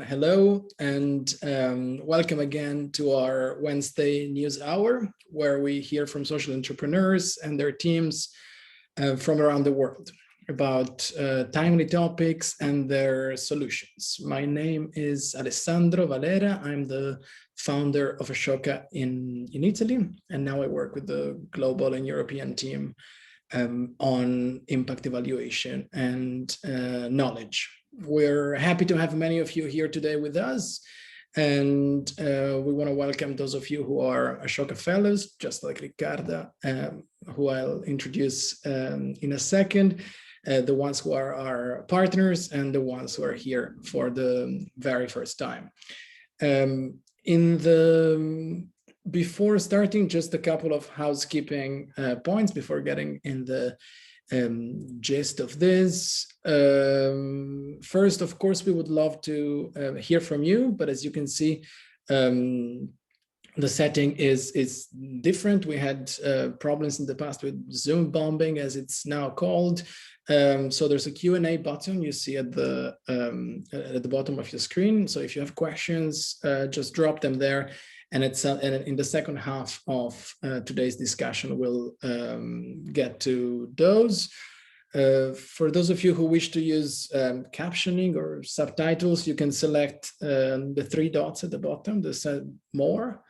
Hello, and welcome again to our Wednesday News Hour, where we hear from social entrepreneurs and their teams from around the world about timely topics and their solutions. My name is Alessandro Valera. I'm the founder of Ashoka in Italy, and now I work with the global and European team on impact evaluation and knowledge. We're happy to have many of you here today with us. And we want to welcome those of you who are Ashoka Fellows, just like Riccarda, who I'll introduce in a second, the ones who are our partners and the ones who are here for the very first time. Before starting, just a couple of housekeeping points before getting in the gist of this. First, of course, we would love to hear from you, but as you can see, the setting is different. We had problems in the past with Zoom bombing, as it's now called. So there's a Q&A button you see at the bottom of your screen. So if you have questions, just drop them there. And in the second half of today's discussion, we'll get to those. For those of you who wish to use captioning or subtitles, you can select the three dots at the bottom that say more,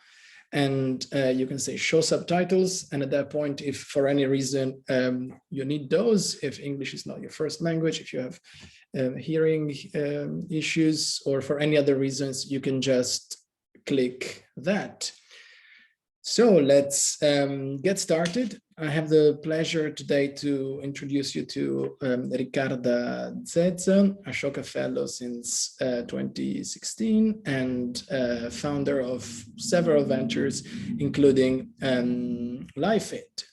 and you can say show subtitles. And at that point, if for any reason you need those, if English is not your first language, if you have hearing issues, or for any other reasons, you can just click that. So let's get started. I have the pleasure today to introduce you to Riccarda Zezza, Ashoka Fellow since 2016 and founder of several ventures, including LifeIt.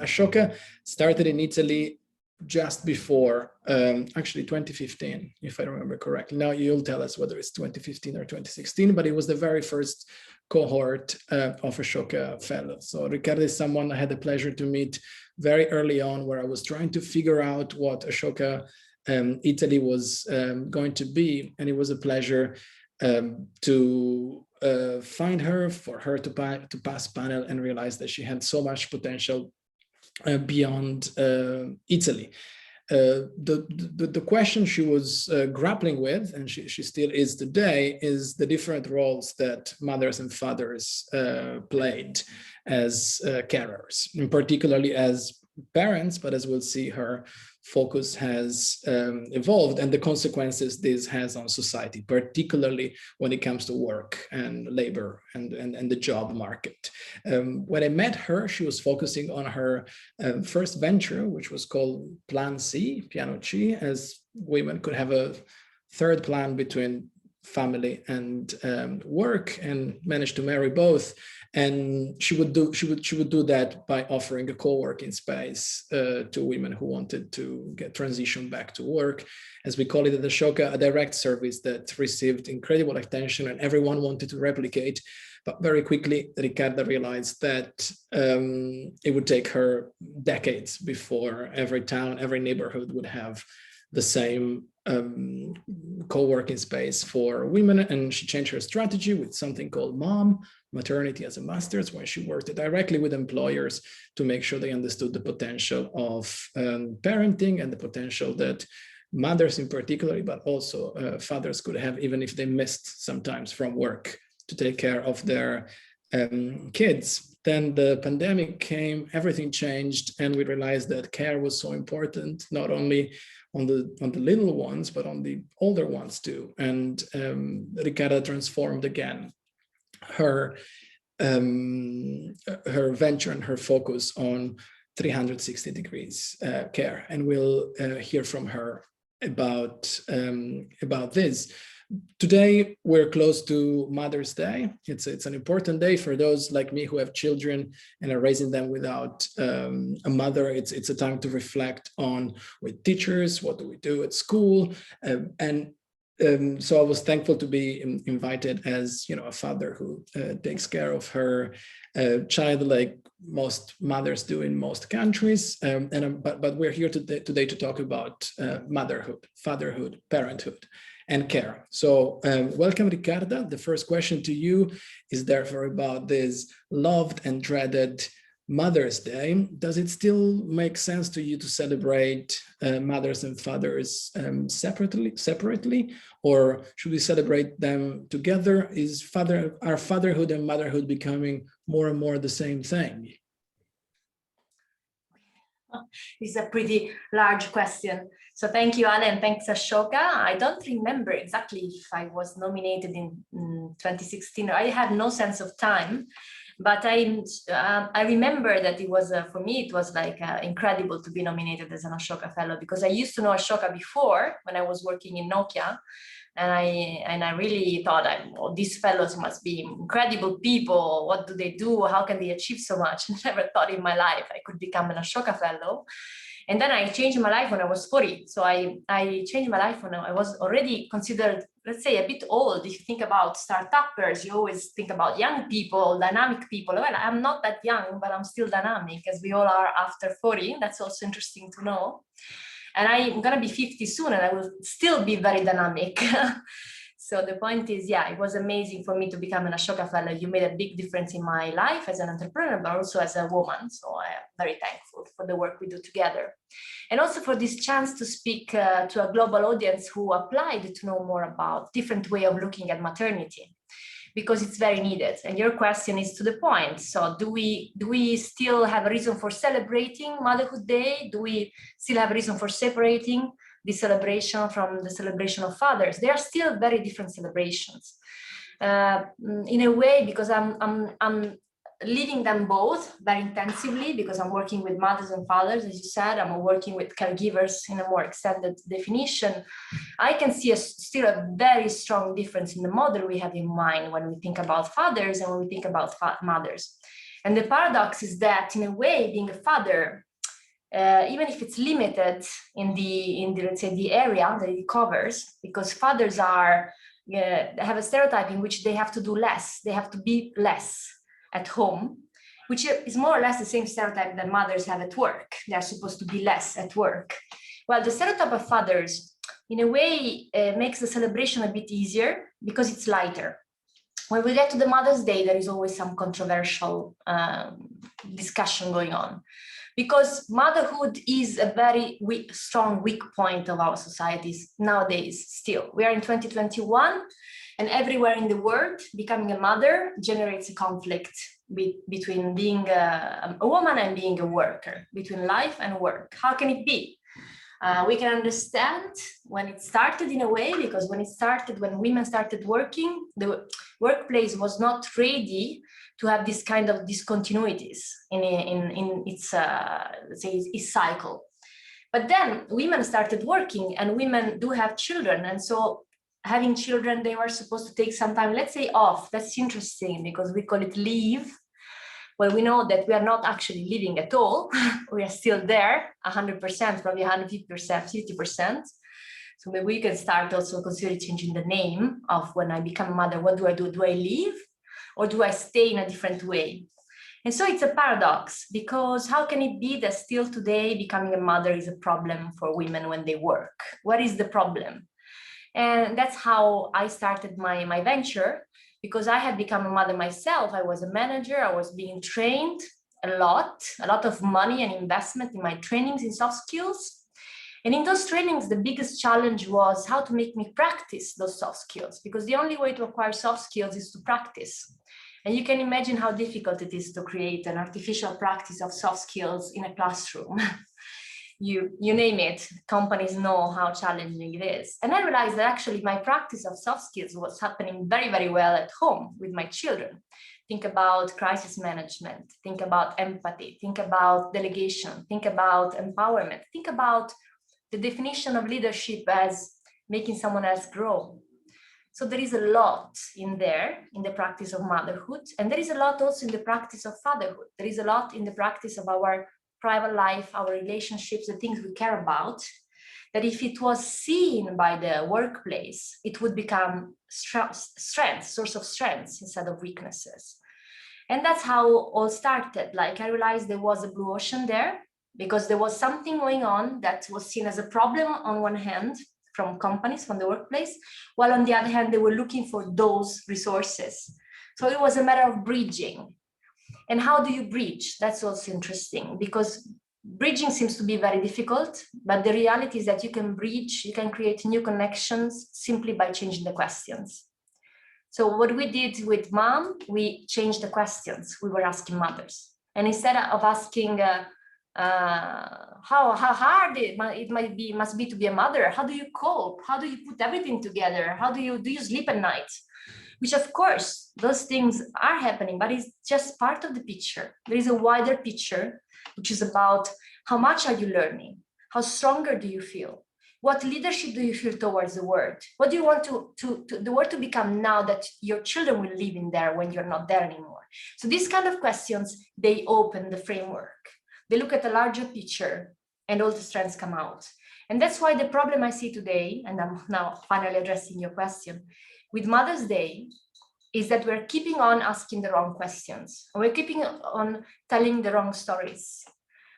Ashoka started in Italy just before, actually 2015, if I remember correctly. Now you'll tell us whether it's 2015 or 2016, but it was the very first cohort of Ashoka Fellows. So Riccarda is someone I had the pleasure to meet very early on, where I was trying to figure out what Ashoka Italy was going to be. And it was a pleasure to find her, for her to pass panel and realize that she had so much potential beyond Italy. The question she was grappling with, and she still is today, is the different roles that mothers and fathers played as carers, and particularly as parents, but as we'll see, her focus has evolved and the consequences this has on society, particularly when it comes to work and labor and the job market. When I met her, she was focusing on her first venture, which was called Plan C, Piano C, as women could have a third plan between family and work, and managed to marry both. And she would do that by offering a co-working space to women who wanted to transition back to work. As we call it at Ashoka, a direct service that received incredible attention and everyone wanted to replicate. But very quickly, Riccarda realized that it would take her decades before every town, every neighborhood would have the same co-working space for women. And she changed her strategy with something called maternity as a master's, where she worked directly with employers to make sure they understood the potential of parenting and the potential that mothers in particular, but also fathers could have, even if they missed sometimes from work, to take care of their kids. Then the pandemic came, everything changed, and we realized that care was so important, not only on the little ones, but on the older ones too. And Riccarda transformed again her venture and her focus on 360 degrees care. And we'll hear from her about this. Today, we're close to Mother's Day. It's an important day for those like me who have children and are raising them without a mother. It's a time to reflect on with teachers, what do we do at school, so I was thankful to be invited as a father who takes care of her child, like most mothers do in most countries. But we're here today to talk about motherhood, fatherhood, parenthood. and care. So welcome, Riccarda. The first question to you is therefore about this loved and dreaded Mother's Day. Does it still make sense to you to celebrate mothers and fathers separately, or should we celebrate them together? Are fatherhood and motherhood becoming more and more the same thing? It's a pretty large question. So thank you, Anna, and thanks, Ashoka. I don't remember exactly if I was nominated in 2016. I have no sense of time, but I remember that it was, for me, it was like incredible to be nominated as an Ashoka Fellow, because I used to know Ashoka before when I was working in Nokia. And I really thought, oh, these fellows must be incredible people. What do they do? How can they achieve so much? I never thought in my life I could become an Ashoka Fellow. And then I changed my life when I was 40. So I changed my life when I was already considered, let's say, a bit old. If you think about startuppers, you always think about young people, dynamic people. Well, I'm not that young, but I'm still dynamic, as we all are after 40. That's also interesting to know. And I'm going to be 50 soon, and I will still be very dynamic. So the point is, yeah, it was amazing for me to become an Ashoka Fellow. You made a big difference in my life as an entrepreneur, but also as a woman. So I am very thankful for the work we do together. And also for this chance to speak to a global audience who applied to know more about different way of looking at maternity, because it's very needed. And your question is to the point. So do we still have a reason for celebrating Motherhood Day? Do we still have a reason for separating the celebration from the celebration of fathers? They are still very different celebrations. In a way, because I'm living them both very intensively, because I'm working with mothers and fathers, as you said. I'm working with caregivers in a more extended definition. I can see still a very strong difference in the model we have in mind when we think about fathers and when we think about mothers. And the paradox is that, in a way, being a father, even if it's limited in the let's say the area that it covers, because fathers have a stereotype in which they have to do less, they have to be less at home, which is more or less the same stereotype that mothers have at work. They are supposed to be less at work. Well, the stereotype of fathers, in a way, makes the celebration a bit easier because it's lighter. When we get to the Mother's Day, there is always some controversial discussion going on, because motherhood is a very strong weak point of our societies nowadays still. We are in 2021, and everywhere in the world, becoming a mother generates a conflict between being a woman and being a worker, between life and work. How can it be? We can understand when it started in a way, because when women started working, the workplace was not ready to have this kind of discontinuities in its, let's say, its cycle. But then women started working, and women do have children. And so having children, they were supposed to take some time, let's say, off. That's interesting, because we call it leave. Well, we know that we are not actually leaving at all. We are still there, 100%, probably 150%, 50%. So maybe we can start also considering changing the name of when I become a mother. What do I do? Do I leave, or do I stay in a different way? And so it's a paradox, because how can it be that still today becoming a mother is a problem for women when they work? What is the problem? And that's how I started my venture, because I had become a mother myself. I was a manager, I was being trained a lot of money and investment in my trainings in soft skills. And in those trainings, the biggest challenge was how to make me practice those soft skills, because the only way to acquire soft skills is to practice. And you can imagine how difficult it is to create an artificial practice of soft skills in a classroom. You name it, companies know how challenging it is. And I realized that actually my practice of soft skills was happening very, very well at home with my children. Think about crisis management, think about empathy, think about delegation, think about empowerment, think about the definition of leadership as making someone else grow. So there is a lot in there in the practice of motherhood, and there is a lot also in the practice of fatherhood. There is a lot in the practice of our private life, our relationships, the things we care about, that if it was seen by the workplace, it would become strength, source of strengths instead of weaknesses. And that's how all started. Like, I realized there was a blue ocean there, because there was something going on that was seen as a problem on one hand, from companies, from the workplace, while on the other hand, they were looking for those resources. So it was a matter of bridging. And how do you bridge? That's also interesting, because bridging seems to be very difficult, but the reality is that you can bridge, you can create new connections simply by changing the questions. So what we did with mom, we changed the questions we were asking mothers. And instead of asking how hard it must be to be a mother, how do you cope? How do you put everything together? How do you sleep at night? Which of course, those things are happening, but it's just part of the picture. There is a wider picture, which is about how much are you learning? How stronger do you feel? What leadership do you feel towards the world? What do you want the world to become now that your children will live in there when you're not there anymore? So these kind of questions, they open the framework. They look at a larger picture and all the strands come out. And that's why the problem I see today, and I'm now finally addressing your question, with Mother's Day, is that we're keeping on asking the wrong questions. We're keeping on telling the wrong stories.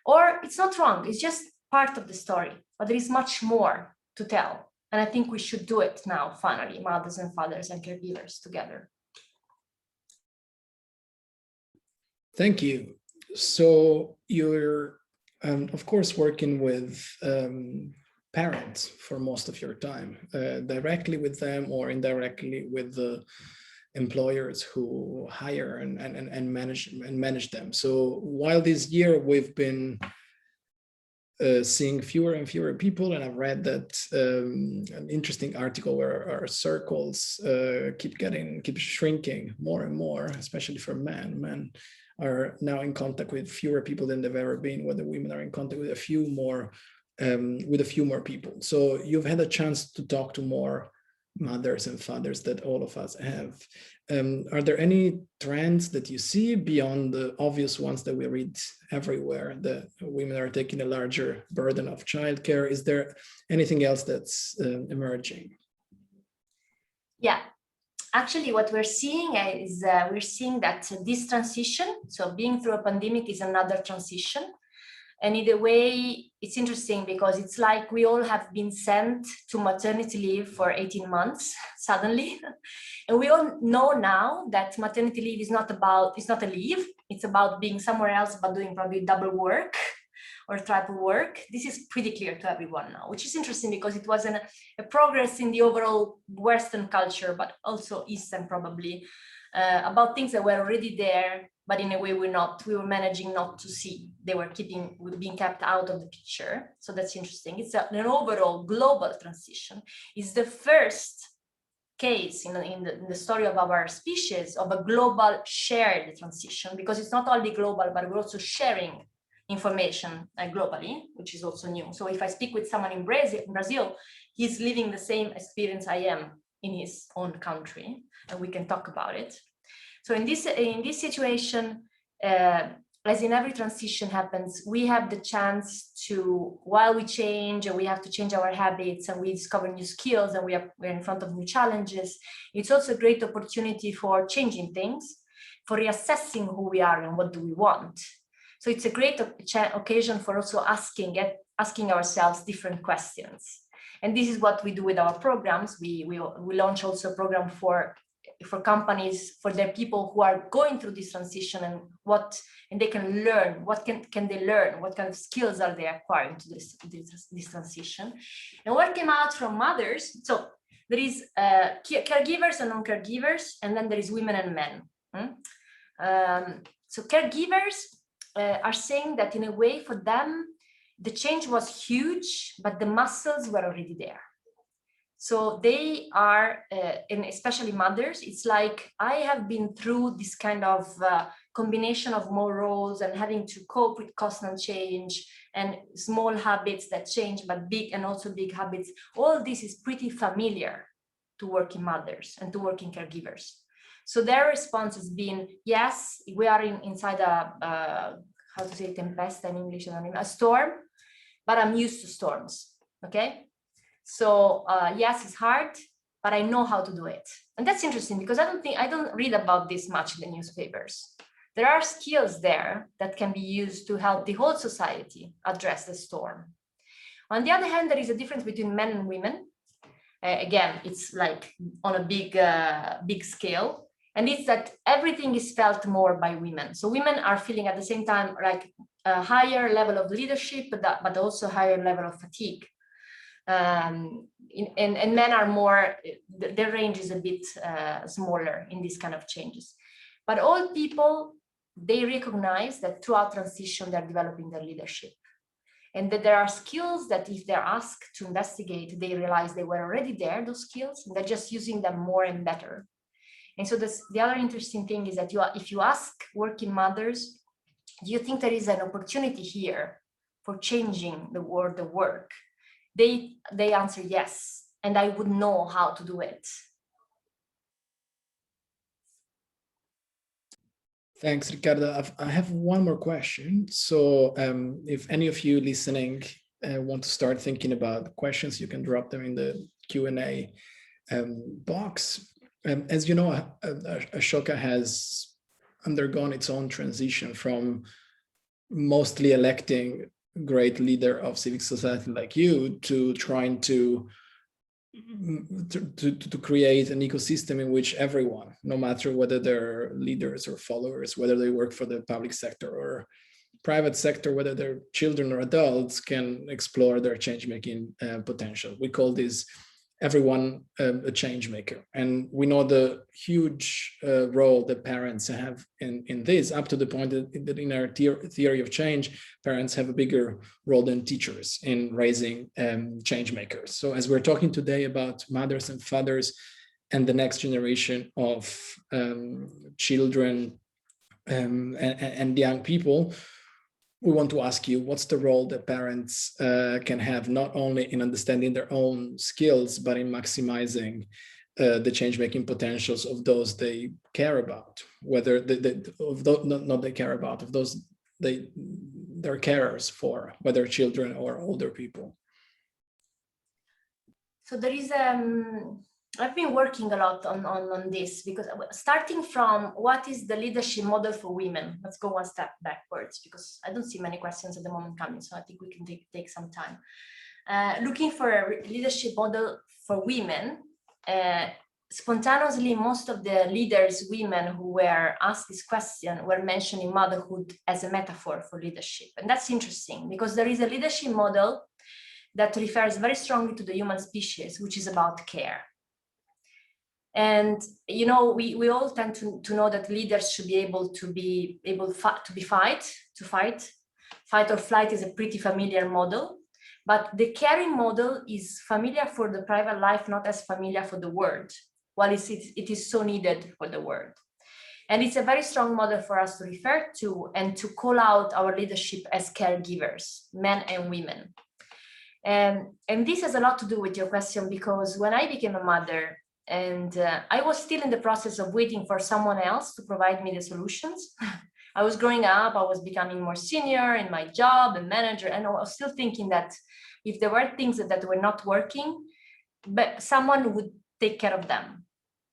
Or it's not wrong, it's just part of the story, but there is much more to tell. And I think we should do it now, finally, mothers and fathers and caregivers together. Thank you. So you're, of course, working with parents for most of your time, directly with them or indirectly with the employers who hire and manage them. So while this year we've been seeing fewer and fewer people, and I've read that an interesting article where our circles keep shrinking more and more, especially for men. Men are now in contact with fewer people than they've ever been, whether women are in contact with a few more people. So you've had a chance to talk to more mothers and fathers that all of us have. Are there any trends that you see beyond the obvious ones that we read everywhere, that women are taking a larger burden of childcare? Is there anything else that's emerging? Yeah, actually what we're seeing is we're seeing that this transition, so being through a pandemic is another transition. And in a way, it's interesting because it's like we all have been sent to maternity leave for 18 months suddenly. And we all know now that maternity leave is not a leave. It's about being somewhere else, but doing probably double work or triple work. This is pretty clear to everyone now, which is interesting because it was a progress in the overall Western culture, but also Eastern probably, about things that were already there, but in a way we were managing not to see. They were being kept out of the picture. So that's interesting. It's an overall global transition. It's the first case in the story of our species of a global shared transition, because it's not only global, but we're also sharing information globally, which is also new. So if I speak with someone in Brazil, he's living the same experience I am in his own country, and we can talk about it. So in this situation, as in every transition happens, we have the chance to, while we change and we have to change our habits and we discover new skills and we're in front of new challenges, it's also a great opportunity for changing things, for reassessing who we are and what do we want. So it's a great occasion for also asking ourselves different questions. And this is what we do with our programs. We launch also a program for companies, for their people who are going through this transition, and they can learn, what can they learn, what kind of skills are they acquiring to this transition. And what came out from mothers, so there is caregivers and non-caregivers, and then there is women and men. So caregivers are saying that in a way for them, the change was huge, but the muscles were already there. So they are, and especially mothers, it's like, I have been through this kind of combination of more roles and having to cope with constant change and small habits that change, but big and also big habits. All this is pretty familiar to working mothers and to working caregivers. So their response has been, yes, we are inside a, how to say tempest in English, a storm, but I'm used to storms, okay? So yes, it's hard, but I know how to do it. And that's interesting because I don't read about this much in the newspapers. There are skills there that can be used to help the whole society address the storm. On the other hand, there is a difference between men and women. Again, it's like on a big scale. And it's that everything is felt more by women. So women are feeling at the same time like a higher level of leadership, but also higher level of fatigue. And men are more, their range is a bit smaller in these kind of changes. But all people, they recognize that throughout transition, they're developing their leadership. And that there are skills that if they're asked to investigate, they realize they were already there, those skills, and they're just using them more and better. And so the other interesting thing is that if you ask working mothers, do you think there is an opportunity here for changing the world of work? They answer yes, and I would know how to do it. Thanks, Riccardo. I have one more question. So if any of you listening want to start thinking about questions, you can drop them in the Q&A box. As you know, Ashoka has undergone its own transition from mostly electing great leader of civic society like you to trying to create an ecosystem in which everyone, no matter whether they're leaders or followers, whether they work for the public sector or private sector, whether they're children or adults, can explore their change-making potential. We call this everyone a change maker. And we know the huge role that parents have in this, up to the point that in our theory of change, parents have a bigger role than teachers in raising change makers. So as we're talking today about mothers and fathers and the next generation of children and young people, we want to ask you, what's the role that parents can have, not only in understanding their own skills, but in maximizing the change-making potentials of those they care about, whether not they care about, of those they're carers for, whether children or older people. So there is I've been working a lot on this, because starting from what is the leadership model for women, let's go one step backwards, because I don't see many questions at the moment coming, so I think we can take some time. Looking for a leadership model for women, spontaneously, most of the leaders, women who were asked this question were mentioning motherhood as a metaphor for leadership. And that's interesting, because there is a leadership model that refers very strongly to the human species, which is about care. And you know, we all tend to know that leaders should be able to fight. Fight or flight is a pretty familiar model, but the caring model is familiar for the private life, not as familiar for the world, while it is so needed for the world. And it's a very strong model for us to refer to and to call out our leadership as caregivers, men and women. And this has a lot to do with your question, because when I became a mother, and I was still in the process of waiting for someone else to provide me the solutions. I was growing up, I was becoming more senior in my job and manager, and I was still thinking that if there were things that were not working, but someone would take care of them.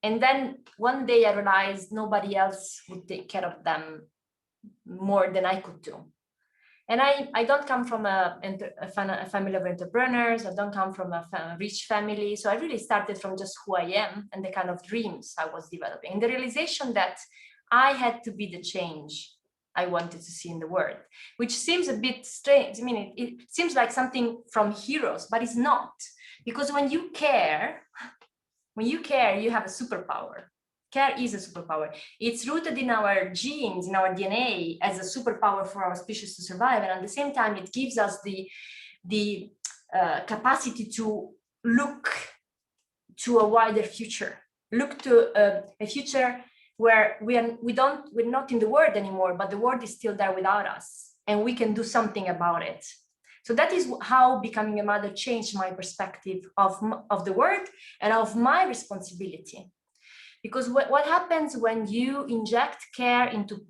And then one day I realized nobody else would take care of them more than I could do. And I don't come from a family of entrepreneurs. I don't come from a rich family. So I really started from just who I am and the kind of dreams I was developing. And the realization that I had to be the change I wanted to see in the world, which seems a bit strange. I mean, it seems like something from heroes, but it's not. Because when you care, you have a superpower. Care is a superpower. It's rooted in our genes, in our DNA, as a superpower for our species to survive. And at the same time, it gives us the capacity to look to a wider future, look to a future where we're not in the world anymore, but the world is still there without us, and we can do something about it. So that is how becoming a mother changed my perspective of the world and of my responsibility. Because what happens when you inject care into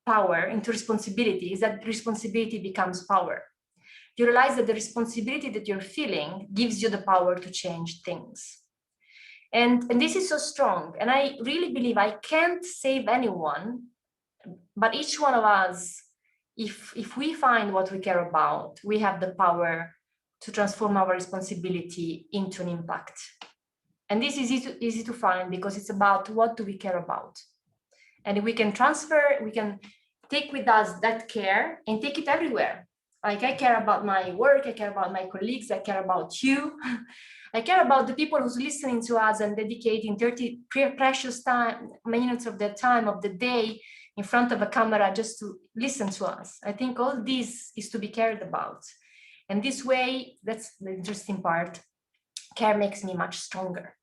power, into responsibility, is that responsibility becomes power. You realize that the responsibility that you're feeling gives you the power to change things. And this is so strong. And I really believe I can't save anyone, but each one of us, if we find what we care about, we have the power to transform our responsibility into an impact. And this is easy to find because it's about what do we care about. And we can transfer, we can take with us that care and take it everywhere. Like I care about my work, I care about my colleagues, I care about you. I care about the people who's listening to us and dedicating 30 precious minutes of their time of the day in front of a camera just to listen to us. I think all this is to be cared about. And this way, that's the interesting part, care makes me much stronger.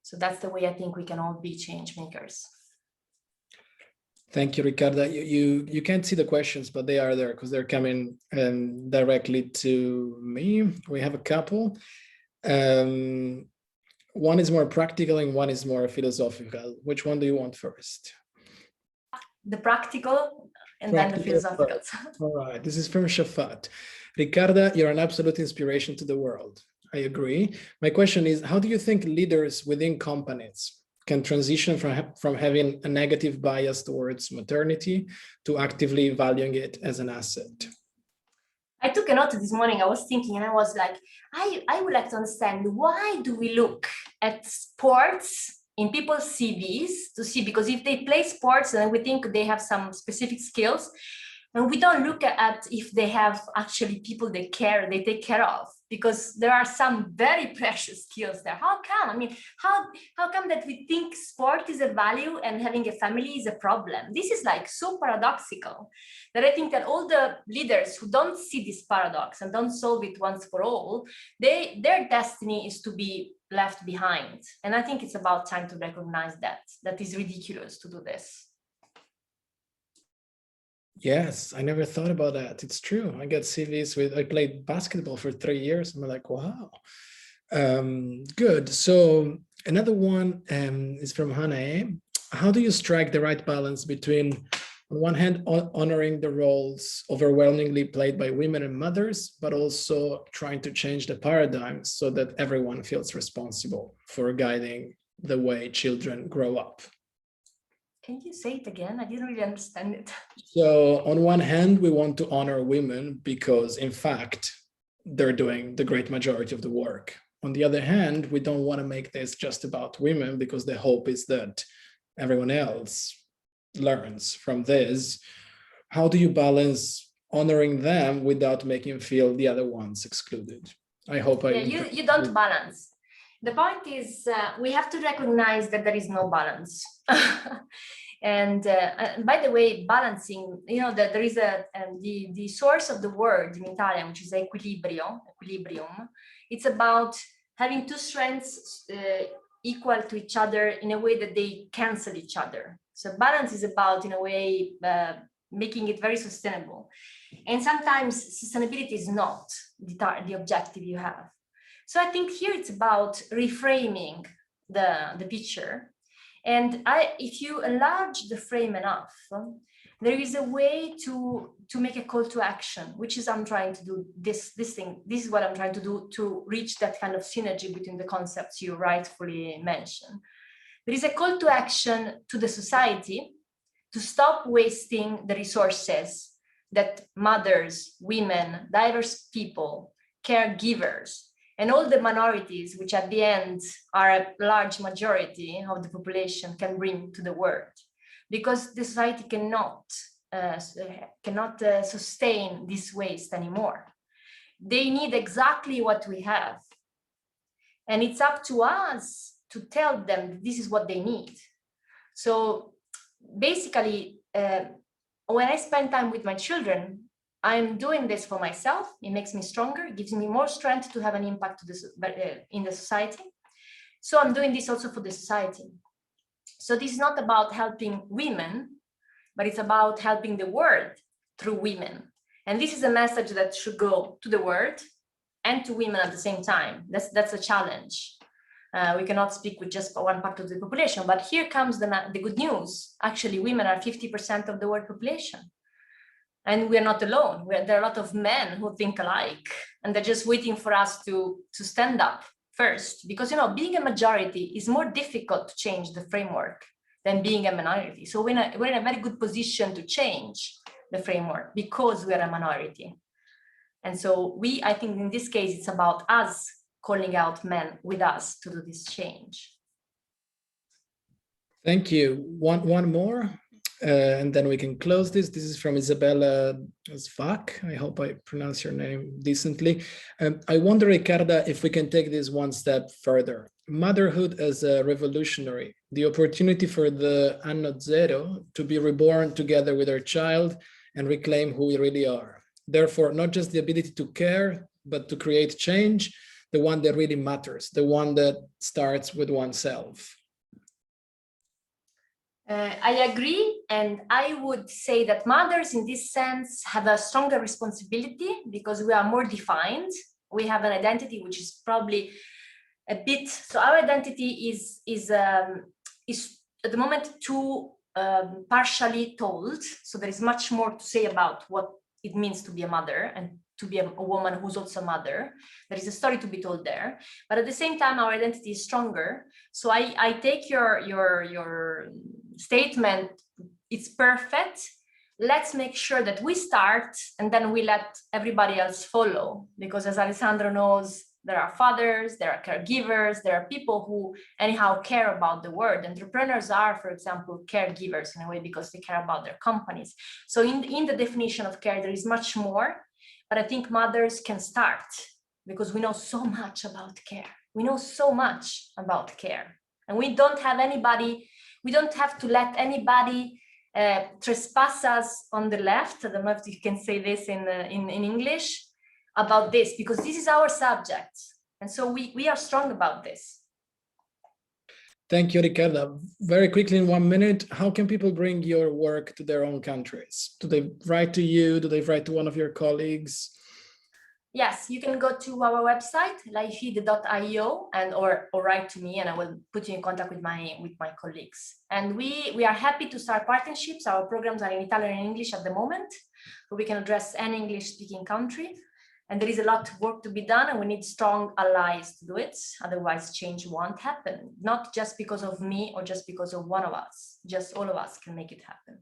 So that's the way I think we can all be change makers. Thank you, Riccarda. You can't see the questions, but they are there because they're coming directly to me. We have a couple. One is more practical and one is more philosophical. Which one do you want first? The practical and then the philosophical. All right, this is from Shafat. Riccarda, you're an absolute inspiration to the world. I agree. My question is, how do you think leaders within companies can transition from having a negative bias towards maternity to actively valuing it as an asset? I took a note this morning. I was thinking and I was like, I would like to understand, why do we look at sports in people's CVs to see, because if they play sports and we think they have some specific skills, and we don't look at if they have actually people they take care of, because there are some very precious skills there. How come? I mean, how come that we think sport is a value and having a family is a problem? This is like so paradoxical that I think that all the leaders who don't see this paradox and don't solve it once for all, their destiny is to be left behind. And I think it's about time to recognize that is ridiculous to do this. Yes, I never thought about that. It's true. I get CVs I played basketball for 3 years. I'm like, wow. Good. So another one is from Hanae. How do you strike the right balance between, on one hand, honoring the roles overwhelmingly played by women and mothers, but also trying to change the paradigm so that everyone feels responsible for guiding the way children grow up? Can you say it again? I didn't really understand it. So on one hand, we want to honor women because, in fact, they're doing the great majority of the work. On the other hand, we don't want to make this just about women because the hope is that everyone else learns from this. How do you balance honoring them without making them feel the other ones excluded? I hope you don't balance. The point is, we have to recognize that there is no balance. And by the way, balancing, that there is the source of the word in Italian, which is equilibrium. It's about having two strengths equal to each other in a way that they cancel each other. So balance is about, in a way, making it very sustainable. And sometimes sustainability is not the objective you have. So I think here it's about reframing the picture. And if you enlarge the frame enough, there is a way to make a call to action, which is I'm trying to do this thing. This is what I'm trying to do to reach that kind of synergy between the concepts you rightfully mentioned. There is a call to action to the society to stop wasting the resources that mothers, women, diverse people, caregivers, and all the minorities, which at the end are a large majority of the population, can bring to the world, because the society cannot sustain this waste anymore. They need exactly what we have, and it's up to us to tell them this is what they need. So basically, when I spend time with my children, I'm doing this for myself. It makes me stronger. It gives me more strength to have an impact in the society. So I'm doing this also for the society. So this is not about helping women, but it's about helping the world through women. And this is a message that should go to the world and to women at the same time. That's a challenge. We cannot speak with just one part of the population, but here comes the good news. Actually, women are 50% of the world population. And we're not alone. There are a lot of men who think alike, and they're just waiting for us to stand up first. Because, being a majority is more difficult to change the framework than being a minority. So we're in a very good position to change the framework because we are a minority. And so I think in this case, it's about us calling out men with us to do this change. Thank you. One more, and then we can close this. This is from Isabella Svak. I hope I pronounce your name decently. I wonder, Riccarda, if we can take this one step further. Motherhood as a revolutionary, the opportunity for the Anno Zero to be reborn together with our child and reclaim who we really are. Therefore, not just the ability to care, but to create change, the one that really matters, the one that starts with oneself. I agree, and I would say that mothers in this sense have a stronger responsibility because we are more defined. We have an identity which is probably a bit, so our identity is at the moment too partially told. So there is much more to say about what it means to be a mother and to be a woman who's also a mother. There is a story to be told there, but at the same time, our identity is stronger. So I take your statement, it's perfect. Let's make sure that we start and then we let everybody else follow. Because as Alessandro knows, there are fathers, there are caregivers, there are people who anyhow care about the world. Entrepreneurs are, for example, caregivers in a way because they care about their companies. So in the definition of care, there is much more, but I think mothers can start because we know so much about care. We know so much about care, and we don't have anybody, we don't have to let anybody trespass us on the left. I don't know if you can say this in English about this, because this is our subject. And so we are strong about this. Thank you, Riccarda. Very quickly in 1 minute, how can people bring your work to their own countries? Do they write to you? Do they write to one of your colleagues? Yes, you can go to our website, lifefeed.io, and or write to me, and I will put you in contact with my colleagues. And we are happy to start partnerships. Our programs are in Italian and English at the moment, so we can address any English-speaking country. And there is a lot of work to be done, and we need strong allies to do it. Otherwise, change won't happen. Not just because of me or just because of one of us. Just all of us can make it happen.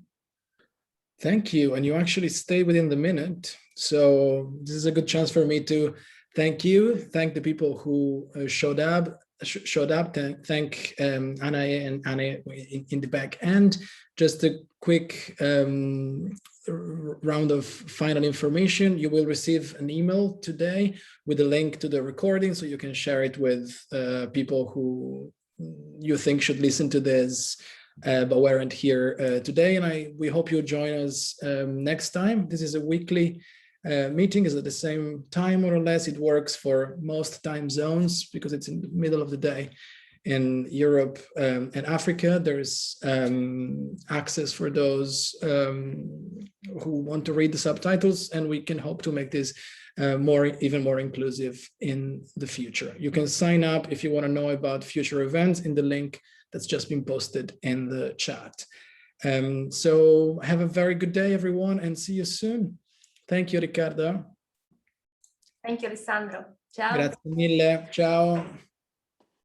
Thank you. And you actually stay within the minute. So this is a good chance for me to thank you, thank the people who showed up, thank Anna and Anna in the back end. Just a quick round of final information. You will receive an email today with a link to the recording, so you can share it with people who you think should listen to this but weren't here today. And we hope you'll join us next time. This is a weekly meeting, is at the same time more or less. It works for most time zones because it's in the middle of the day. In Europe and Africa, there's access for those who want to read the subtitles, and we can hope to make this even more inclusive in the future. You can sign up if you want to know about future events in the link that's just been posted in the chat. So have a very good day, everyone, and see you soon. Thank you, Riccarda. Thank you, Alessandro. Ciao. Grazie mille. Ciao.